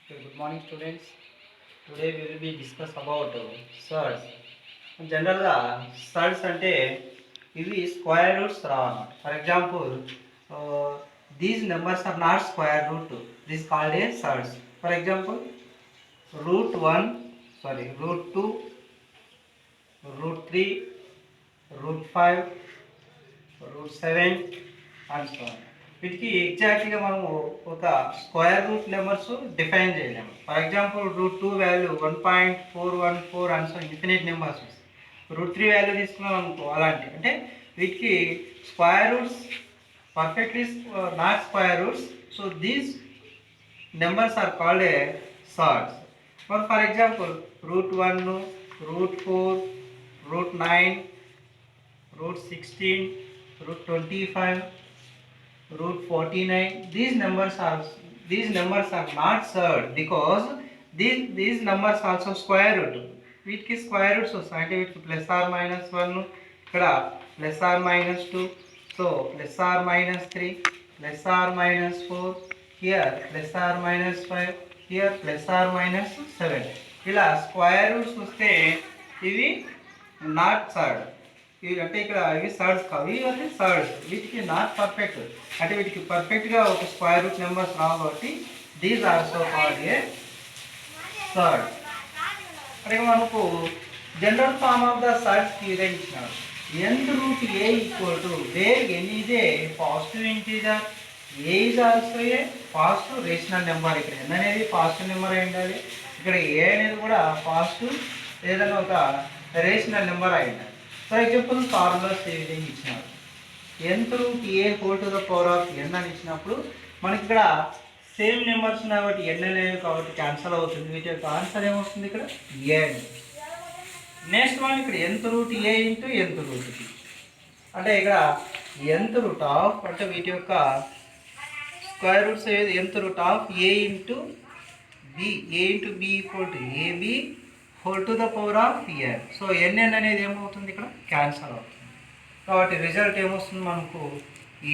Okay, good morning students. Today we will be discuss about surds. జనరల్గా surds అంటే ఇవి square roots రావాలి. For example these numbers are not square root, this called a surds. ఫర్ ఎగ్జాంపుల్ √1, √2, √3, √5, √7 and so on. వీటికి ఎగ్జాక్ట్గా మనము ఒక స్క్వేర్ రూట్ నెంబర్స్ డిఫైన్ చేయలేము. For example √2 value 1.414 and so infinite numbers. √3 value తీసుకున్నాం అనుకో, అలాంటి అంటే వీటికి square roots perfectly not square roots. So these numbers are called a sorts. For ఎగ్జాంపుల్ √1, √4, √9, √16, √25, √49. These numbers are not surd because these numbers also square root. వీటికి square roots వస్తాయి, అంటే వీటికి +or-1, ఇక్కడ +or-2, so +or-3, +or-4, here +or-5, here +or-7. ఇలా square roots వస్తే ఇవి not surd. ఇవి అంటే ఇక్కడ ఇవి సర్డ్స్ కావు, ఇవి అంటే సర్డ్స్. వీటికి నాట్ పర్ఫెక్ట్, అంటే వీటికి పర్ఫెక్ట్గా ఒక స్క్వేర్ రూట్ నెంబర్స్ రావు కాబట్టి these also called a surd. అంటే మనకు general form of the surds కి విధంగా ఇచ్చినారు. nth root a equal to where n is a positive integer, a is also a positive rational number. ఇక్కడ n అనేది positive number అయి ఉండాలి, ఇక్కడ a అనేది కూడా పాజిటివ్ ఏదైనా ఒక రేషనల్ నెంబర్ అయి ఉండాలి. ఫర్ ఎగ్జాంపుల్ ఫార్ములాస్ ఏ విధంగా ఇచ్చినారు. nth root a whole to the power of n అని ఇచ్చినప్పుడు మనకి ఇక్కడ సేమ్ నెంబర్స్ ఉన్నాయి కాబట్టి n అనేవి కాబట్టి క్యాన్సల్ అవుతుంది. వీటి యొక్క ఆన్సర్ ఏమొస్తుంది ఇక్కడ n. నెక్స్ట్ వన్ ఇక్కడ nth root a into nth root b, అంటే ఇక్కడ nth రూట్ ఆఫ్ అంటే వీటి యొక్క స్క్వేర్ రూట్స్ ఏది nth root of a into b, a into b equal to ab whole to the power of n. So n అనేది ఏమవుతుంది ఇక్కడ cancel అవుతుంది కాబట్టి రిజల్ట్ ఏమొస్తుంది మనకు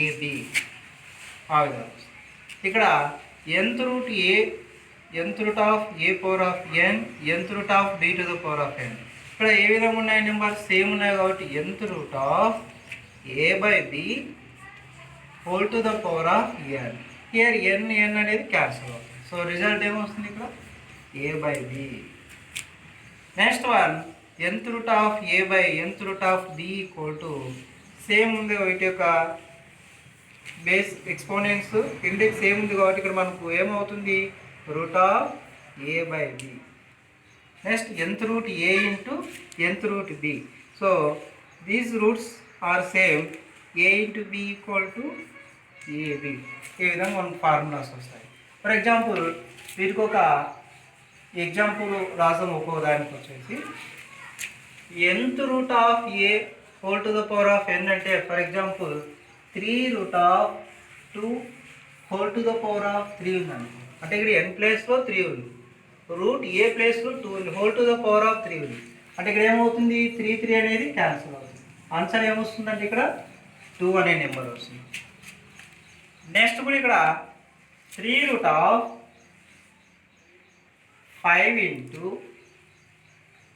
ab. ఆ విధంగా ఇక్కడ nth root a, nth root of a power of n, nth root of b to the power of n. ఇక్కడ ఏ విధంగా ఉన్నాయి నెంబర్ సేమ్ ఉన్నాయి కాబట్టి nth root of a by b whole to the power of n. Here n అనేది cancel అవుతుంది. So result ఏమొస్తుంది ఇక్కడ a by b. Next one nth root of a by nth root of b equal to same ఉంది వీటి యొక్క base exponents index same ఉంది కాబట్టి ఇక్కడ మనకు ఏమవుతుంది root of a by b. Next nth root a into nth root b. So these roots are same, a into b equal to ab. ఈ విధంగా మనకు ఫార్ములాస్ వస్తాయి. ఫర్ ఎగ్జాంపుల్ వీటికి ఒక ఎగ్జాంపుల్ రాసాం. ఒక్కో దానికి వచ్చేసి nth root of a whole to the power of n అంటే for example 3 root of 2 whole to the power of 3 ఉందండి. అంటే ఇక్కడ n ప్లేస్లో 3 ఉంది, రూట్ ఏ ప్లేస్లో 2 ఉంది, whole to the power of 3 ఉంది. అంటే ఇక్కడ ఏమవుతుంది 3 అనేది క్యాన్సిల్ అవుతుంది. ఆన్సర్ ఏమొస్తుందంటే ఇక్కడ 2 అనే నెంబర్ వస్తుంది. నెక్స్ట్ కూడా ఇక్కడ 3 root of 5 into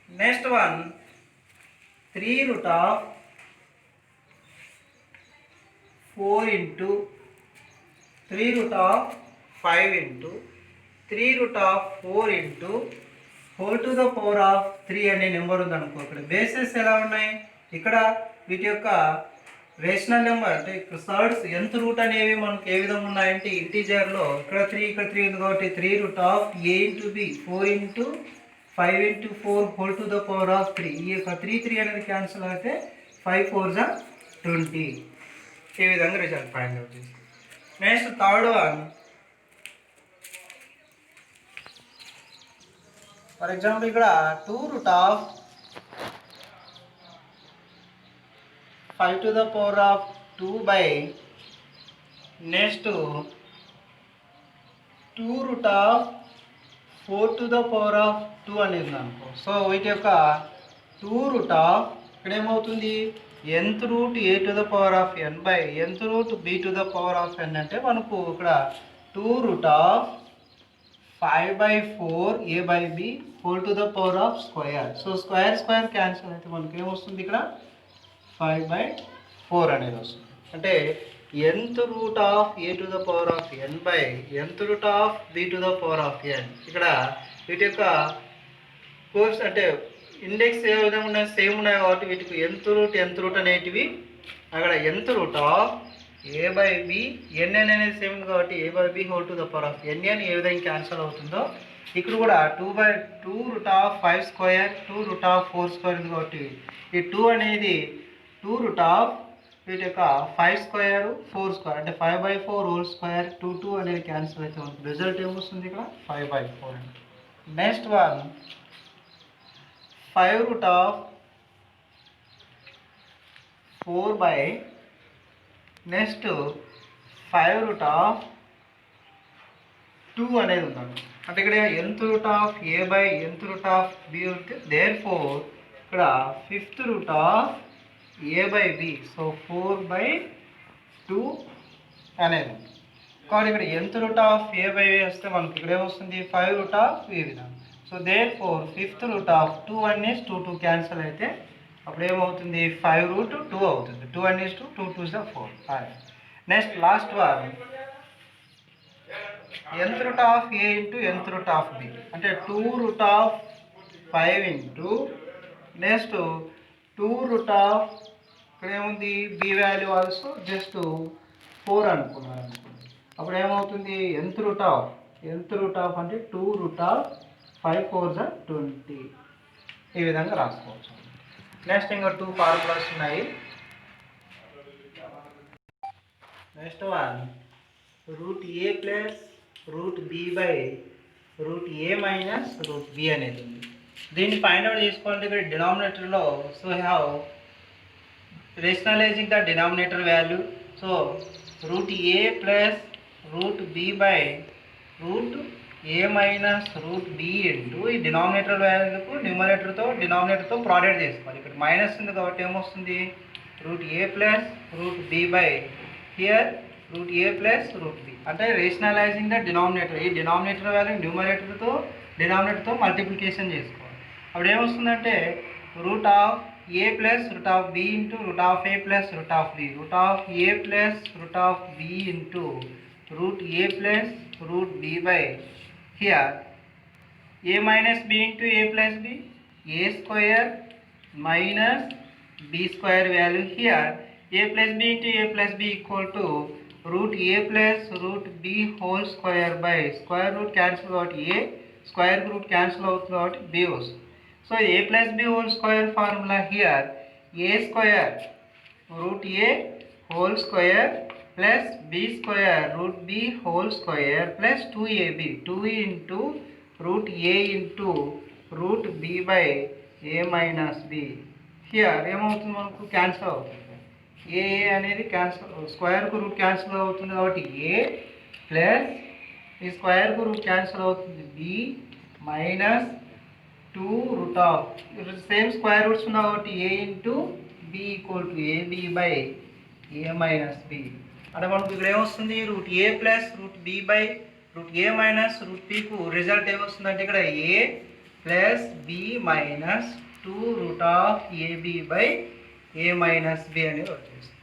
next one 3 root of 4 into 3 root of 5 into 3 root of 4 into whole to the power of 3 అనే నెంబర్ ఉందనుకో. ఇక్కడ బేసెస్ ఎలా ఉన్నాయి, ఇక్కడ వీటి యొక్క రేషనల్ నెంబర్ అంటే ఇక్కడ సర్డ్స్ nth రూట్ అనేవి మనకు ఏ విధంగా ఉన్నాయంటే ఇంటీజర్లో ఇక్కడ 3 ఉంది కాబట్టి 3 route of a into b 4 into 5 into 4 whole to the power of 3. ఈ యొక్క 3 అనేది క్యాన్సిల్ అయితే 5 4 20. ఈ విధంగా రిజల్ట్ ఫైండ్ అవుట్ చేసి next third one. For example ఇక్కడ 2 root of 5 to the power of 2 by next 2 root of 4 to the power of 2 అనేది అనుకో. సో వీటి యొక్క 2 రూట్ ఆఫ్ ఇక్కడ ఏమవుతుంది nth root a to the power of n by nth root b to the power of n అంటే మనకు ఇక్కడ 2 root of 5/4 a by b whole to the power of square. So square square cancel అయితే మనకి ఏమొస్తుంది ఇక్కడ 5/4 అనేది వస్తుంది. అంటే nth root of a to the power of n by nth root of b to the power of n. ఇక్కడ వీటి యొక్క కోర్స్ అంటే ఇండెక్స్ ఏ విధంగా ఉన్నాయి, సేమ్ ఉన్నాయి కాబట్టి వీటికి nth రూట్ అనేటివి అక్కడ nth root of a by b n అనేది సేమ్ కాబట్టి a by b whole to the power of n ఏ విధంగా క్యాన్సిల్ అవుతుందో ఇక్కడ కూడా 2/2 root of 5 square 2 root of 4 square ఉంది కాబట్టి ఈ 2 అనేది 2 రూట్ ఆఫ్ వీటి యొక్క 5 స్క్వేర్ 4 స్క్వేర్ అంటే 5/4 హోల్ స్క్వేర్ 2 అనేది క్యాన్సిల్ అయితే మనకు రిజల్ట్ ఏమొస్తుంది ఇక్కడ 5/4 అంటే. Next one 5 root of 4 by next 5 root of 2 అనేది ఉందండి. అంటే ఇక్కడ nth root of a by nth root of b ఉంటే దేర్ఫోర్ ఇక్కడ 5th route of a by b so 4/2 అనేది ఉంది. కాబట్టి ఇక్కడ nth root of a by b వస్తే మనకి ఇక్కడ ఏమొస్తుంది 5 రూట్ ఆఫ్ a విధానం. So therefore 5th root of 2 అనేసి 2 క్యాన్సిల్ అయితే అప్పుడు ఏమవుతుంది 5√2 అవుతుంది. 2 అనేసి 2 2 is 4. Next last one nth root of a into nth root of b అంటే 2 root of 5 into next 2 root of ఇక్కడ ఏముంది b వాల్యూ ఆల్సో జస్ట్ 4 అనుకున్నారు అనుకోండి. అప్పుడు ఏమవుతుంది nth రూట్ ఆఫ్ అంటే 2 రూట్ ఆఫ్ 5 4 20 ఈ విధంగా రాసుకోవచ్చు. నెక్స్ట్ ఇంకా 2 ఫార్ములాస్ ఉన్నాయి. Next one root A plus root B by root A minus root B అనేది ఉంది. దీన్ని ఫైండ్ అవుట్ చేసుకోవాలంటే ఇక్కడ డినామినేటర్లో so have rationalizing the denominator value. So root A plus root B by root A minus root B into ఈ denominator వాల్యూకు డినామినేటర్తో product చేసుకోవాలి. ఇక్కడ మైనస్ ఉంది కాబట్టి ఏమొస్తుంది root A plus root B by here root A plus root B అంటే rationalizing the denominator. ఈ డినామినేటర్ వాల్యూ డినామినేటర్తో మల్టిప్లికేషన్ చేసుకోవాలి. అప్పుడు ఏమొస్తుందంటే root of A plus root of B into root of A plus root of B root of A plus root of B into root A plus root B by here a minus b into a plus b a square minus b square value here a plus b into a plus b equal to root a plus root b whole square by square root cancel out a square root cancel out b was. So a plus b whole square formula here a square root a whole square plus b square root b whole square plus 2ab 2 into root a into root b by a minus b. Here ఏమవుతుంది మనకు cancel అవుతుంది. ఏ అనేది cancel స్క్వేర్కు root cancel అవుతుంది కాబట్టి A plus ఈ స్క్వేర్కు root cancel అవుతుంది B minus 2 root of same square roots ఉన్నాయి కాబట్టి A into B equal to AB by A minus B. అంటే మనకు ఇక్కడ ఏమొస్తుంది root A plus root B by root A minus root బికు రిజల్ట్ ఏమొస్తుంది అంటే ఇక్కడ A plus B minus 2 root of AB by A minus B అనేది వచ్చేస్తుంది.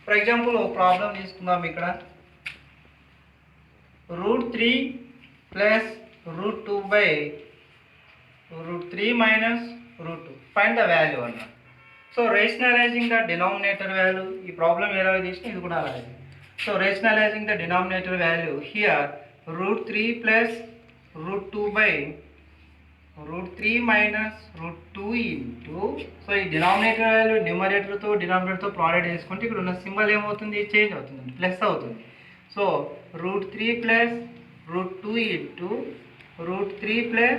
ఫర్ ఎగ్జాంపుల్ ఒక ప్రాబ్లం తీసుకుందాం. ఇక్కడ root 3 plus root 2 by root 3 minus root 2 find the value అన్నారు. So rationalizing the denominator value ఈ ప్రాబ్లం ఎలా తీసుకుని ఇది కూడా అలాగే. So rationalizing the denominator value here root 3 plus root 2 by root 3 minus root 2 into so ఈ denominator value డినామినేటర్తో product చేసుకుంటే ఇక్కడ ఉన్న సింబల్ ఏమవుతుంది చేంజ్ అవుతుంది ప్లస్ అవుతుంది. So root 3 plus root 2 into root 3 plus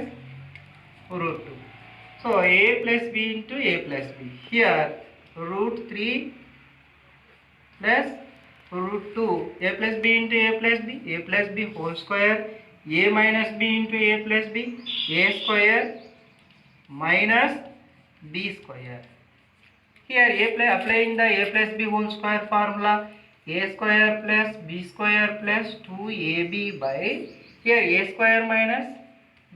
root 2. So a plus b into a plus b here root 3 plus root 2 a plus b into a plus b whole square a minus b into a plus b a square minus b square. Here applying the a plus b whole square formula a square plus b square plus 2ab by here a square minus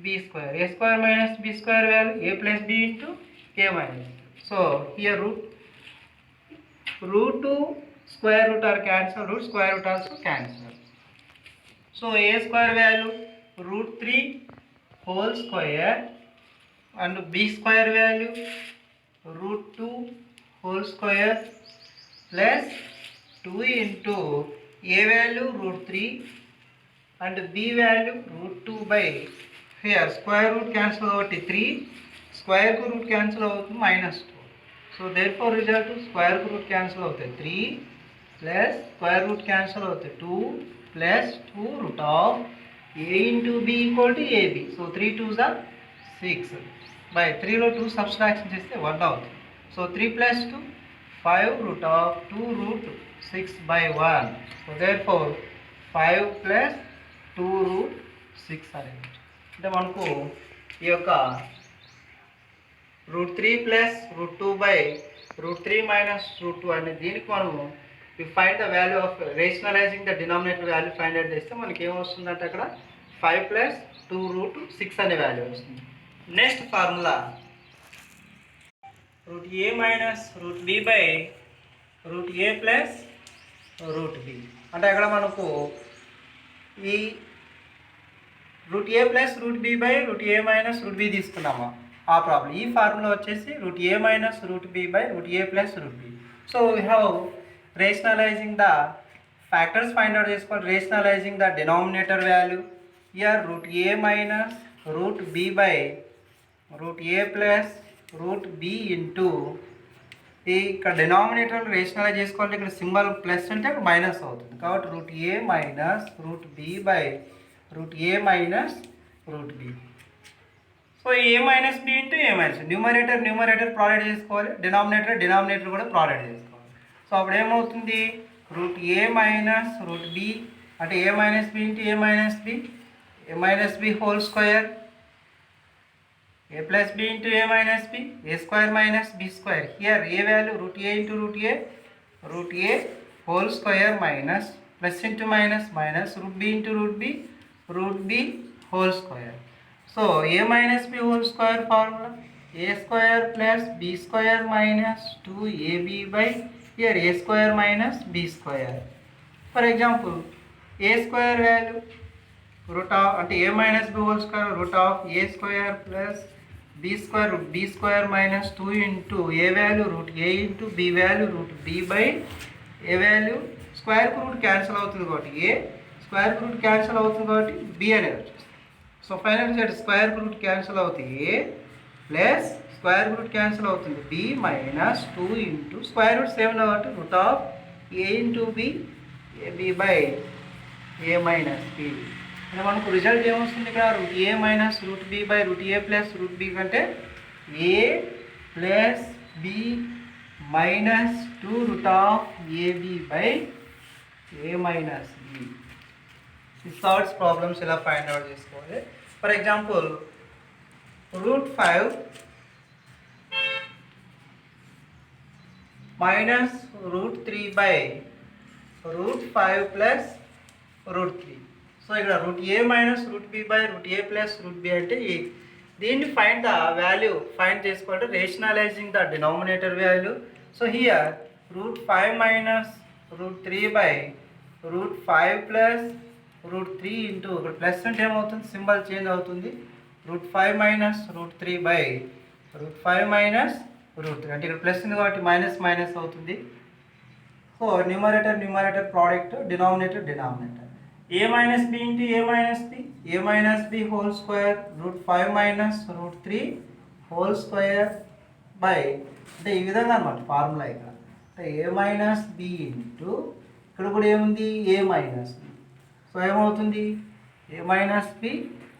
b square. A square minus b square value a plus b into a minus b. So here root 2 square root are cancelled, root square root also cancelled. So a square value root 3 whole square and b square value root 2 whole square plus 2 into a value root 3 and b value root 2 by here square root cancel out 3 square root cancel out minus 2. So therefore result square root cancel out 3 plus square root cancel out 2 plus 2 root of a into b equal to ab. So 3 2s are 6. By 3 లో 2 subtraction చేస్తే 1 అవుతుంది. So 3 plus 2 5 root of 2 root 6 by 1. So therefore 5 plus 2 root 6 అనేది అంటే మనకు ఈ యొక్క root 3 plus root 2 by root 3 minus root 2 అనే దీనికి మనము find the value of rationalising the denominator value find out చేస్తే మనకి ఏమొస్తుందంటే అక్కడ 5 ప్లస్ 2 రూట్ 6 అనే వాల్యూ వస్తుంది. Next formula root A minus root B by root A plus root B అంటే అక్కడ మనకు ఈ root A plus root B by root A minus root B తీసుకున్నాము ఆ ప్రాబ్లం. ఈ ఫార్ములా వచ్చేసి root A minus root B by root A plus root B. So we have rationalizing the factors find out చేసుకోవాలి. Rationalizing the denominator value here root A minus root B by root A plus root B into ఇక్కడ denominator rationalize చేసుకోవాలి. ఇక్కడ symbol plus అంటే అక్కడ minus అవుతుంది కాబట్టి root A minus root B by root A minus root B. So A minus B into A minus numerator product చేసుకోవాలి, denominator కూడా product చేసుకోవాలి. సో అప్పుడు ఏమవుతుంది రూట్ ఏ మైనస్ రూట్ బి అంటే A minus B into A minus B whole square a plus b into a minus b, a square minus b square. Here a value root a into root a whole square minus plus into minus root b into root b whole square. So a minus b whole square formula a square plus b square minus 2ab by here a square minus b square. For example a square value root of అంటే a minus b whole square root of a square plus b square root b square minus 2 into a value root a into b value root b by a value square root cancel అవుతుంది కాబట్టి a square root cancel అవుతుంది కాబట్టి b అనేది వచ్చేస్తుంది. So final result square root cancel అవుతుంది a plus square root cancel అవుతుంది b minus 2 into square root same కాబట్టి root of a into b ab by a minus b. అంటే మనకు రిజల్ట్ ఏమొస్తుంది ఇక్కడ root A minus root B by root A plus root B కంటే A plus B minus 2 root of AB by A minus B. ఈ surds problems ఇలా find out చేసుకోవాలి. For example root 5 minus root 3 by root 5 plus root 3. So ఇక్కడ root A minus root B by root A plus root B అంటే దీన్ని find the value find చేసుకోవాలి rationalizing the denominator value. So here root 5 minus root 3 by root 5 plus root 3 into ఇక్కడ plus అంటే ఏమవుతుంది symbol change అవుతుంది root 5 minus root 3 by root 5 minus root 3 అంటే ఇక్కడ plus ఉంది కాబట్టి మైనస్ మైనస్ అవుతుంది. So numerator product denominator a minus b into a minus b whole square root 5 minus root 3 whole square by అంటే ఈ విధంగా అన్నమాట ఫార్ములా ఇక్కడ అంటే a minus b ఇంటూ ఇక్కడ కూడా ఏముంది a minus b. సో ఏమవుతుంది a minus b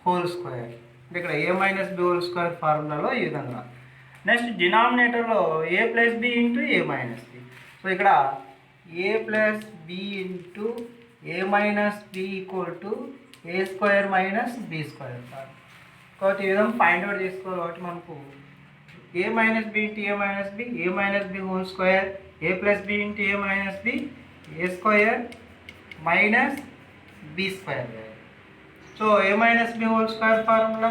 whole square అంటే ఇక్కడ a minus b whole square ఫార్ములాలో ఈ విధంగా. నెక్స్ట్ డినామినేటర్లో a plus b into a minus b. So ఇక్కడ a plus b into a minus b equal to a square minus b square కాబట్టి ఈ విధంగా ఫైండ్ అవుట్ చేసుకోవాలి. కాబట్టి మనకు a minus b into a minus b whole square a plus b into a minus b a square minus b square. So so a minus b whole square formula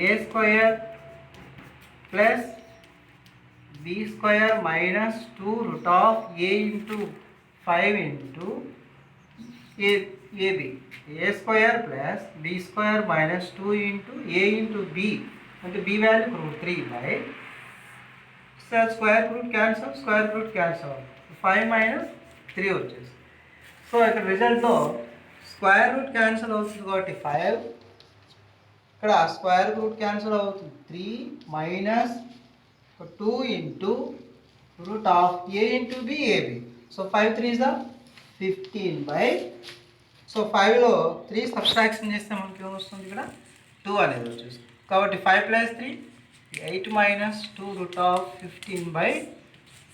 a square plus b square minus 2 root of a into 5 into ab. A square plus b square minus 2 into a into b, అంటే b value root 3 by square root cancel 5 minus 3 వచ్చేసి. So ఇక్కడ రిజల్ట్లో square root cancel అవుతుంది కాబట్టి 5, ఇక్కడ square root cancel అవుతుంది 3 minus 2 into root of A into B AB. So 5 3 15 by, so 5లో 3 subtraction చేస్తే మనకి ఏమొస్తుంది, ఇక్కడ 2 అనేది వచ్చేస్తుంది. కాబట్టి 5 plus 3 8 minus 2 root of 15 by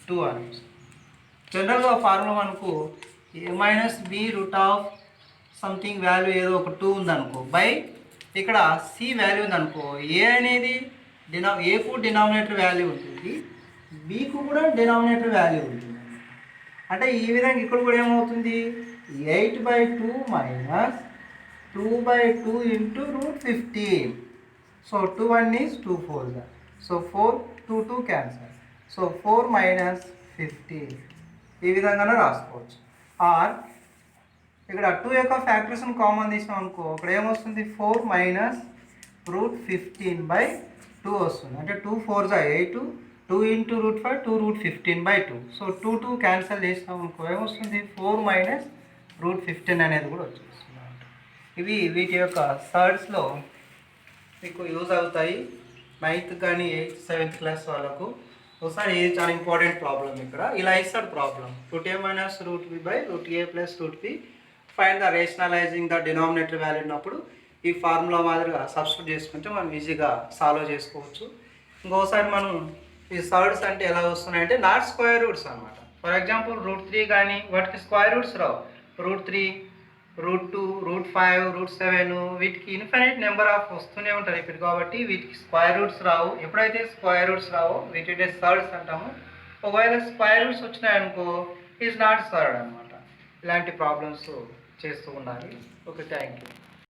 2 అని వస్తుంది. జనరల్గా ఫార్ములా మనకు A minus B root of something value ఏదో ఒక 2 ఉందనుకో బై ఇక్కడ సి వాల్యూ ఉందనుకో, ఏ అనేది ఏకు డినామినేటర్ వాల్యూ ఉంటుంది, బీకు కూడా డినామినేటర్ వాల్యూ ఉంటుంది. అంటే ఈ విధంగా ఇక్కడ కూడా ఏమవుతుంది, 8/2 minus 2/2 into root 15. So 2 1 is 2 4. So 4 2 2 cancel. So 4 minus 15 ఈ విధంగానే రాసుకోవచ్చు. ఆర్ ఇక్కడ 2 యొక్క ఫ్యాక్టర్స్ని కామన్ తీసినాం అనుకో, ఇక్కడ ఏమొస్తుంది 4 మైనస్ రూట్ 15/2 వస్తుంది. అంటే 2 4 8, 2 into root 5 2 root 15/2. So 2 2 cancel చేసినాం అనుకో ఏమొస్తుంది 4 మైనస్ రూట్ 15 అనేది కూడా వచ్చేస్తుంది. ఇవి వీటి యొక్క థర్డ్స్లో మీకు యూజ్ అవుతాయి. 9th కానీ 8th 7th క్లాస్ వాళ్ళకు ఒకసారి ఇది చాలా ఇంపార్టెంట్ ప్రాబ్లం. ఇక్కడ ఇలా ఇస్తాడు problem, root A minus root B by root A plus root b, find the rationalising the denominator value ఉన్నప్పుడు ఈ ఫార్ములా మాదిరిగా సబ్స్టిట్యూట్ చేసుకుంటే మనం ఈజీగా సాల్వ్ చేసుకోవచ్చు. ఇంకోసారి మనం ఈ థర్డ్స్ అంటే ఎలా వస్తున్నాయంటే నాట్ స్క్వేర్ రూట్స్ అనమాట. ఫర్ ఎగ్జాంపుల్ రూట్ 3 కానీ వాటికి స్క్వేర్ రూట్స్ రావు. రూట్ 3, రూట్ 2, రూట్ 5, రూట్ 7 వీటికి ఇన్ఫినిట్ నెంబర్ ఆఫ్ వస్తూనే ఉంటుంది ఇప్పుడు, కాబట్టి వీటికి స్క్వేర్ రూట్స్ రావు. ఎప్పుడైతే స్క్వేర్ రూట్స్ రావో వీటినే థర్డ్స్ అంటాము. ఒకవేళ స్క్వేర్ రూట్స్ వచ్చినాయనుకో ఈజ్ నాట్ థర్డ్ అనమాట. ఇలాంటి ప్రాబ్లమ్స్ చేస్తూ ఉండాలి. Okay, thank you.